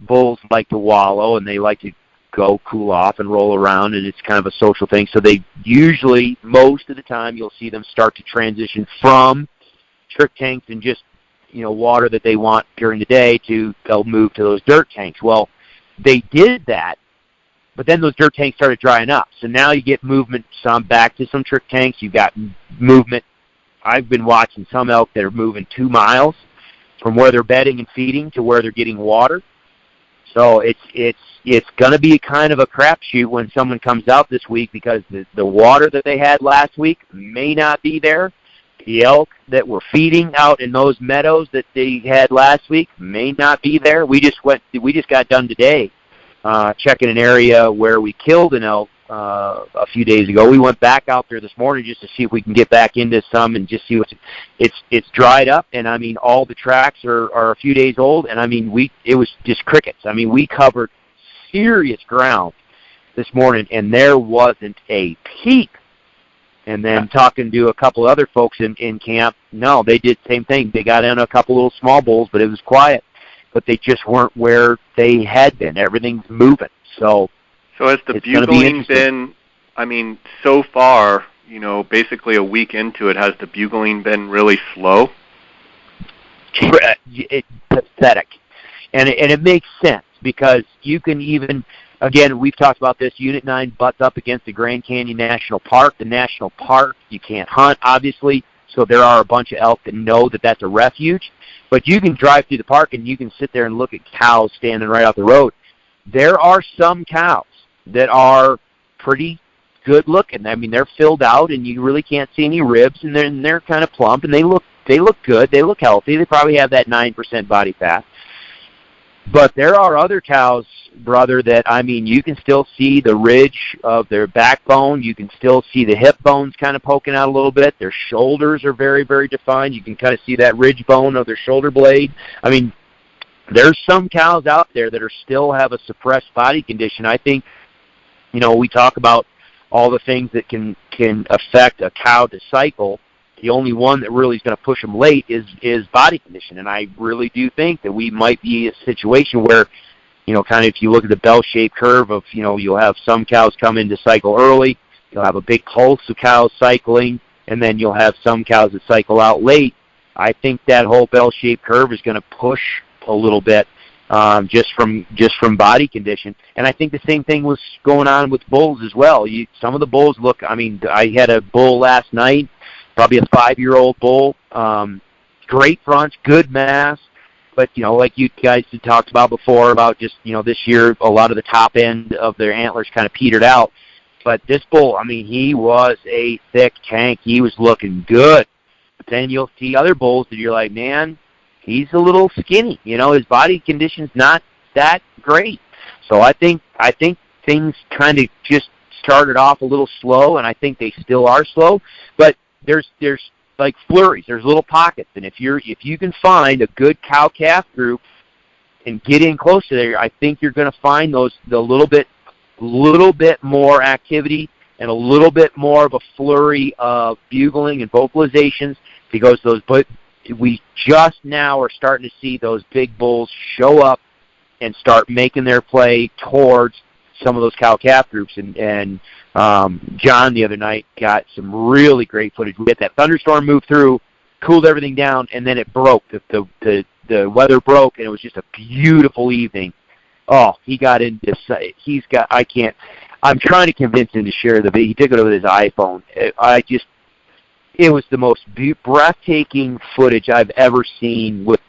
bulls like to wallow and they like to go cool off and roll around, and it's kind of a social thing. So they usually, most of the time, you'll see them start to transition from trick tanks and just water that they want during the day to they'll move to those dirt tanks. Well, they did that, but then those dirt tanks started drying up. So now you get movement some back to some trick tanks. You've got movement. I've been watching some elk that are moving 2 miles from where they're bedding and feeding to where they're getting water. So it's going to be kind of a crapshoot when someone comes out this week, because the water that they had last week may not be there. The elk that were feeding out in those meadows that they had last week may not be there. We just got done today checking an area where we killed an elk a few days ago. We went back out there this morning just to see if we can get back into some and just see what it's dried up. And I mean, all the tracks are a few days old, and I mean, it was just crickets. I mean, we covered serious ground this morning, and there wasn't a peep. And then talking to a couple other folks in camp, no, they did the same thing. They got in a couple little small bulls, but it was quiet. But they just weren't where they had been. Everything's moving. So has the bugling been, I mean, so far, basically a week into it, has the bugling been really slow? It's pathetic. And it makes sense, because you can even, again, we've talked about this, Unit 9 butts up against the Grand Canyon National Park. The National Park, you can't hunt, obviously, so there are a bunch of elk that know that that's a refuge. But you can drive through the park and you can sit there and look at cows standing right out the road. There are some cows that are pretty good looking. I mean, they're filled out and you really can't see any ribs, and they're kind of plump, and they look good. They look healthy. They probably have that 9% body fat. But there are other cows, brother, that, I mean, you can still see the ridge of their backbone. You can still see the hip bones kind of poking out a little bit. Their shoulders are very, very defined. You can kind of see that ridge bone of their shoulder blade. I mean, there's some cows out there that still have a suppressed body condition. I think, we talk about all the things that can affect a cow to cycle. The only one that really is going to push them late is body condition. And I really do think that we might be in a situation where, kind of if you look at the bell-shaped curve of, you'll have some cows come in to cycle early, you'll have a big pulse of cows cycling, and then you'll have some cows that cycle out late. I think that whole bell-shaped curve is going to push a little bit just from body condition. And I think the same thing was going on with bulls as well. Some of the bulls look, I mean, I had a bull last night, probably a 5-year-old bull, great fronts, good mass, but, like you guys had talked about before about just, this year, a lot of the top end of their antlers kind of petered out. But this bull, I mean, he was a thick tank. He was looking good. But then you'll see other bulls that you're like, man, he's a little skinny. His body condition's not that great. So I think things kind of just started off a little slow, and I think they still are slow. But there's like flurries. There's little pockets, and if you can find a good cow-calf group and get in close to there, I think you're going to find the little bit more activity and a little bit more of a flurry of bugling and vocalizations, because we just now are starting to see those big bulls show up and start making their play towards some of those cow-calf groups. And John the other night got some really great footage. We had that thunderstorm move through, cooled everything down, and then it broke. The weather broke, and it was just a beautiful evening. Oh, he got into I'm trying to convince him to share the video. He took it with his iPhone. It was the most breathtaking footage I've ever seen, with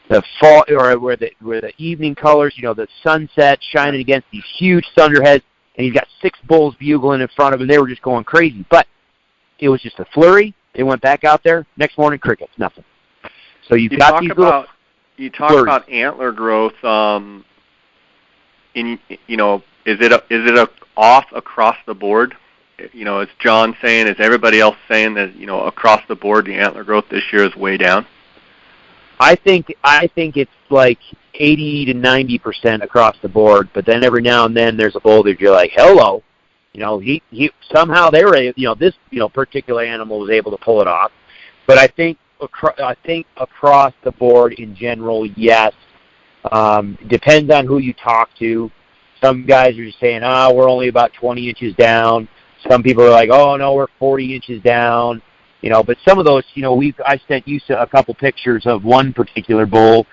the fall, or where the evening colors, the sunset shining against these huge thunderheads, and he's got 6 bulls bugling in front of him. They were just going crazy. But it was just a flurry, They went back out there. Next morning, crickets, nothing. So you got talk these about little about antler growth. Is it a off across the board? Is John saying? Is everybody else saying that across the board the antler growth this year is way down? I think it's like 80 to 90% across the board. But then every now and then there's a bull that you're like, hello. He somehow they were this particular animal was able to pull it off. But I think across the board in general, yes. Depends on who you talk to. Some guys are just saying, we're only about 20 inches down. Some people are like, oh no, we're 40 inches down. But some of those, I sent you a couple pictures of one particular bull.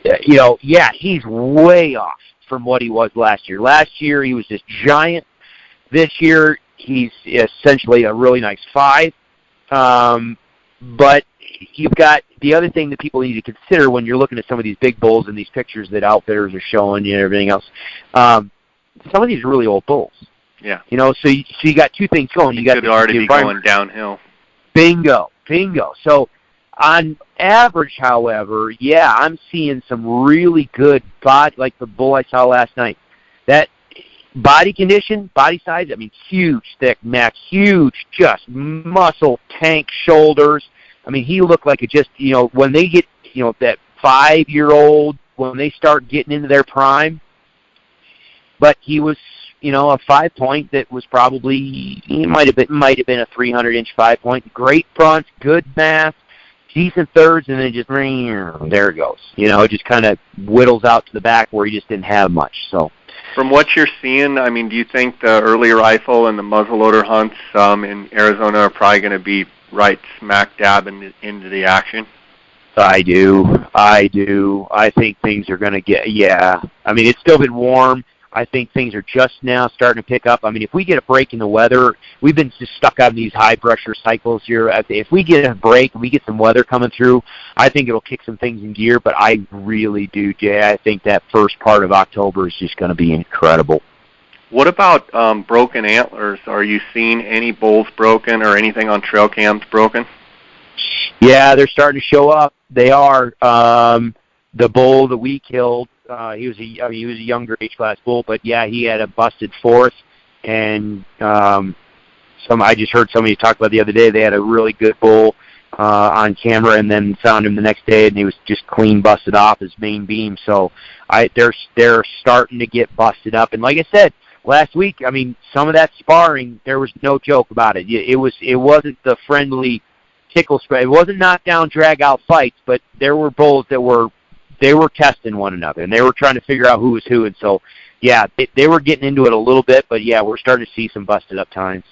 He's way off from what he was last year. Last year he was this giant. This year he's essentially a really nice 5. But you've got the other thing that people need to consider when you're looking at some of these big bulls and these pictures that outfitters are showing you and everything else. Some of these are really old bulls. Yeah. So you got two things going. You got could already be going downhill. Bingo. So on average, however, I'm seeing some really good body, like the bull I saw last night. That body condition, body size, huge, thick neck, huge, just muscle, tank shoulders. He looked like it just, when they get, that 5-year-old, when they start getting into their prime. But he was, a 5-point that was probably, it might have been a 300-inch 5-point. Great front, good mass, decent thirds, and then just, there it goes. It just kind of whittles out to the back where he just didn't have much. So, from what you're seeing, do you think the early rifle and the muzzleloader hunts in Arizona are probably going to be right smack dab into the action? I do. I think things are going to get, it's still been warm. I think things are just now starting to pick up. If we get a break in the weather, we've been just stuck on these high-pressure cycles here. If we get a break and we get some weather coming through, I think it'll kick some things in gear. But I really do, Jay. I think that first part of October is just going to be incredible. What about broken antlers? Are you seeing any bulls broken or anything on trail cams broken? Yeah, they're starting to show up. They are. The bull that we killed, he was a younger age class bull, but he had a busted 4th, and I just heard somebody talk about the other day. They had a really good bull on camera, and then found him the next day, and he was just clean busted off his main beam. So they're starting to get busted up, and like I said last week, some of that sparring, there was no joke about it. It wasn't the friendly tickle spray. It wasn't knockdown, drag out fights, but there were bulls that were testing one another, and they were trying to figure out who was who. And so, they were getting into it a little bit, but we're starting to see some busted up times.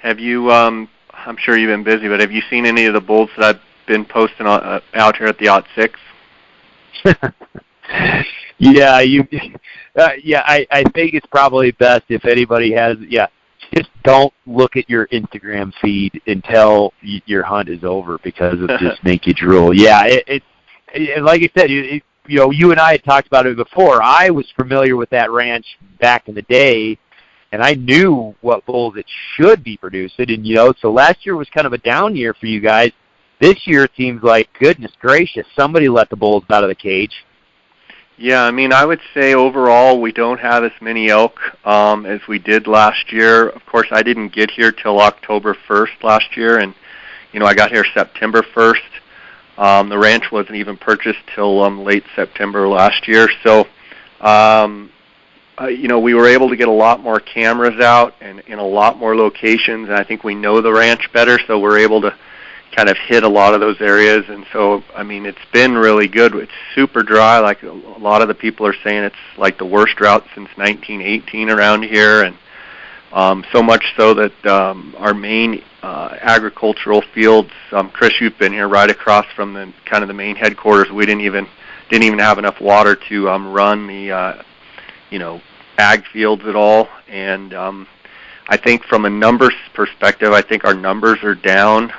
Have you, I'm sure you've been busy, but have you seen any of the bulls that I've been posting out here at the Ot 6? I think it's probably best if anybody has, just don't look at your Instagram feed until your hunt is over, because it'll just make you drool. Like I said, you and I had talked about it before. I was familiar with that ranch back in the day, and I knew what bulls it should be producing. And, so last year was kind of a down year for you guys. This year it seems like, goodness gracious, somebody let the bulls out of the cage. Yeah, I would say overall we don't have as many elk as we did last year. Of course, I didn't get here till October 1st last year, and, I got here September 1st. The ranch wasn't even purchased till late September last year. So, we were able to get a lot more cameras out and in a lot more locations, and I think we know the ranch better, so we're able to kind of hit a lot of those areas. And so, it's been really good. It's super dry. Like a lot of the people are saying, it's like the worst drought since 1918 around here, and so much so that our main agricultural fields, Chris, you've been here right across from the main headquarters. We didn't even have enough water to run the ag fields at all. And I think from a numbers perspective, I think our numbers are down.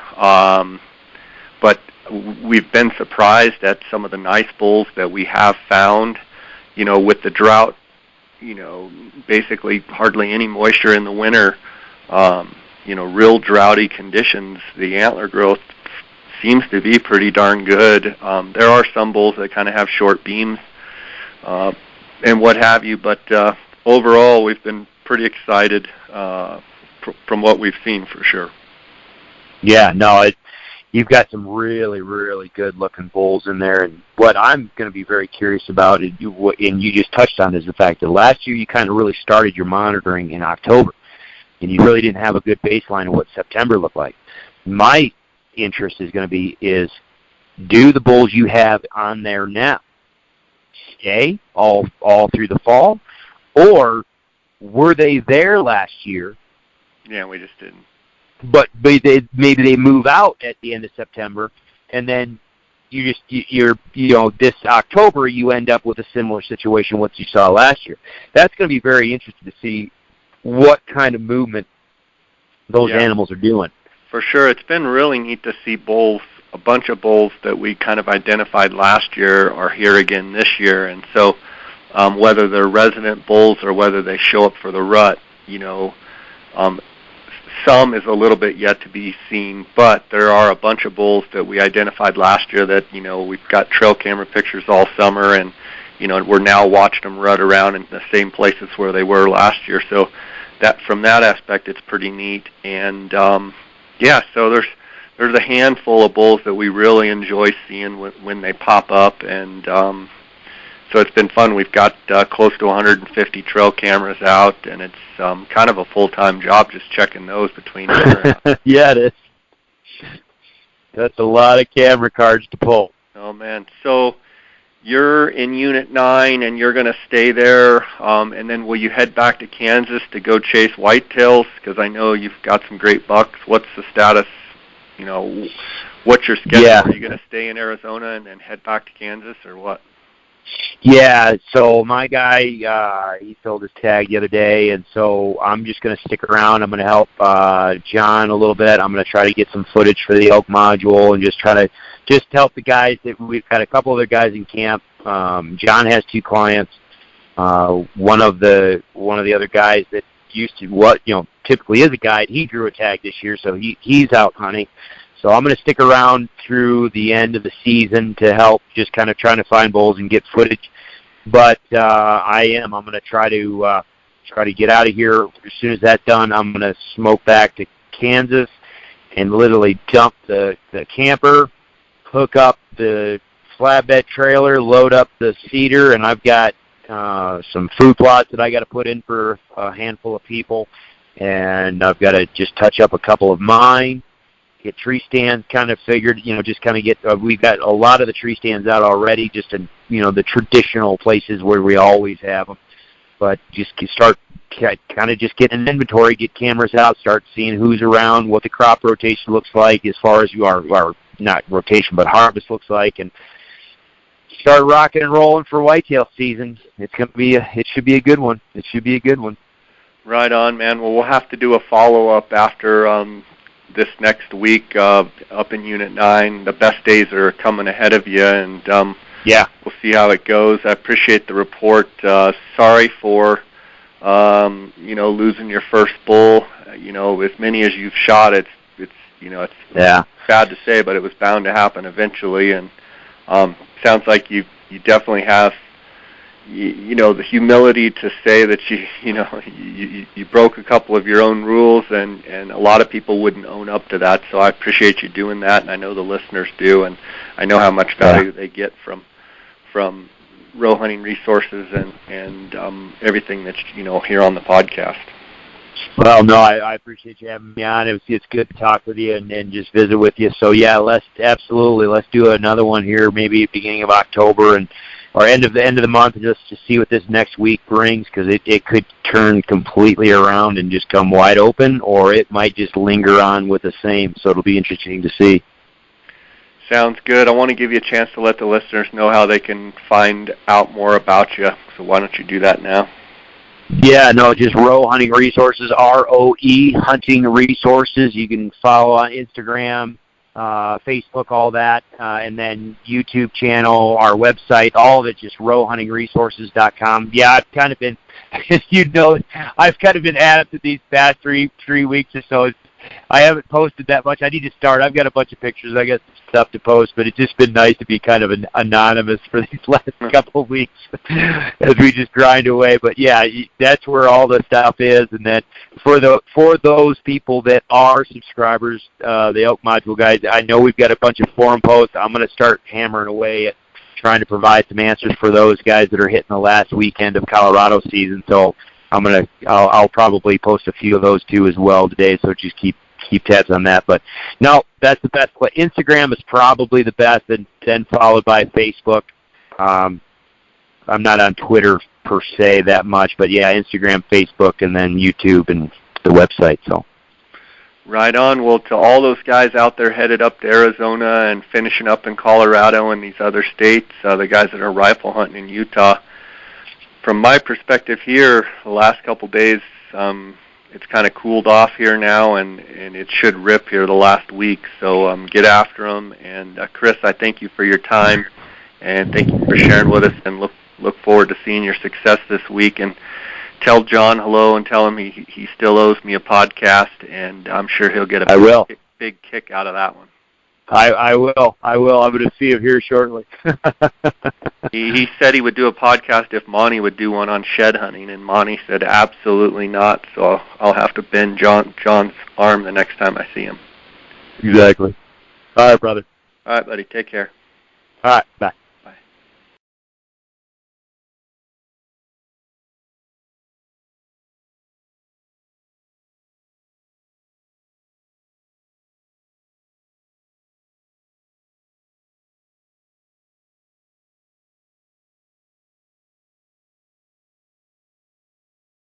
But we've been surprised at some of the nice bulls that we have found. With the drought, basically hardly any moisture in the winter. real droughty conditions, the antler growth seems to be pretty darn good. There are some bulls that kind of have short beams and what have you, but overall we've been pretty excited from what we've seen for sure. Yeah, no, you've got some really, really good-looking bulls in there. And what I'm going to be very curious about, and you just touched on, is the fact that last year you kind of really started your monitoring in October, and you really didn't have a good baseline of what September looked like. My interest is going to be do the bulls you have on there now stay all through the fall, or were they there last year? Yeah, we just didn't. But maybe they move out at the end of September, and then you're this October you end up with a similar situation what you saw last year. That's going to be very interesting to see what kind of movement those animals are doing. For sure, it's been really neat to see bulls. A bunch of bulls that we kind of identified last year are here again this year, and so whether they're resident bulls or whether they show up for the rut, some is a little bit yet to be seen, but there are a bunch of bulls that we identified last year that, we've got trail camera pictures all summer, and, we're now watching them rut around in the same places where they were last year. So that from that aspect, it's pretty neat. And, so there's a handful of bulls that we really enjoy seeing when they pop up, and so it's been fun. We've got close to 150 trail cameras out, and it's kind of a full-time job just checking those between here. Yeah, it is. That's a lot of camera cards to pull. Oh, man. So you're in Unit 9, and you're going to stay there, and then will you head back to Kansas to go chase whitetails? Because I know you've got some great bucks. What's the status? What's your schedule? Yeah. Are you going to stay in Arizona and then head back to Kansas, or what? Yeah, so my guy, he filled his tag the other day, and so I'm just going to stick around. I'm going to help John a little bit. I'm going to try to get some footage for the elk module and just try to help the guys. We've got a couple other guys in camp. John has 2 clients. One of the other guys that used to typically is a guide, he drew a tag this year, so he's out hunting. So I'm going to stick around through the end of the season to help just kind of trying to find bulls and get footage. But I'm going to try to get out of here. As soon as that's done, I'm going to smoke back to Kansas and literally dump the camper, hook up the flatbed trailer, load up the cedar, and I've got some food plots that I got to put in for a handful of people, and I've got to just touch up a couple of mine. Get tree stands kind of figured, just kind of get, we've got a lot of the tree stands out already, just in, the traditional places where we always have them. But just start kind of just getting an inventory, get cameras out, start seeing who's around, what the crop rotation looks like as far as our not rotation, but harvest looks like, and start rocking and rolling for whitetail season. It should be a good one. It should be a good one. Right on, man. Well, we'll have to do a follow-up after this next week up in Unit 9. The best days are coming ahead of you, and we'll see how it goes. I appreciate the report. Sorry for losing your first bull. As many as you've shot, it's sad to say, but it was bound to happen eventually. And sounds like you definitely have the humility to say that you broke a couple of your own rules, and a lot of people wouldn't own up to that. So I appreciate you doing that, and I know the listeners do, and I know how much value they get from Roe Hunting Resources and everything that's here on the podcast. Well, no, I appreciate you having me on. It's good to talk with you and just visit with you. So yeah, let's do another one here, maybe beginning of October or end of the month, just to see what this next week brings, because it could turn completely around and just come wide open, or it might just linger on with the same. So it'll be interesting to see. Sounds good. I want to give you a chance to let the listeners know how they can find out more about you. So why don't you do that now? Yeah, no, just Roe Hunting Resources, ROE Hunting Resources. You can follow on Instagram, Facebook, all that, and then YouTube channel, our website, all of it, just rowhuntingresources.com. Yeah, I've kind of been, I've kind of been at it these past three weeks or so. I haven't posted that much. I need to start. I've got a bunch of pictures. I got some stuff to post, but it's just been nice to be kind of anonymous for these last couple of weeks as we just grind away. But yeah, that's where all the stuff is. And then for those people that are subscribers, the Elk Module guys, I know we've got a bunch of forum posts. I'm going to start hammering away at trying to provide some answers for those guys that are hitting the last weekend of Colorado season. So I'll probably post a few of those too as well today. So just keep tabs on that. But no, that's the best. Instagram is probably the best, and then followed by Facebook. I'm not on Twitter per se that much, but yeah, Instagram, Facebook, and then YouTube and the website. So. Right on. Well, to all those guys out there headed up to Arizona and finishing up in Colorado and these other states, the guys that are rifle hunting in Utah, from my perspective here, the last couple days, it's kind of cooled off here now, and it should rip here the last week. So get after them. And Chris, I thank you for your time, and thank you for sharing with us, and look forward to seeing your success this week. And tell John hello and tell him he still owes me a podcast, and I'm sure he'll get a big kick out of that one. I will. I'm going to see him here shortly. He said he would do a podcast if Monty would do one on shed hunting, and Monty said absolutely not, so I'll have to bend John's arm the next time I see him. Exactly. All right, brother. All right, buddy. Take care. All right. Bye.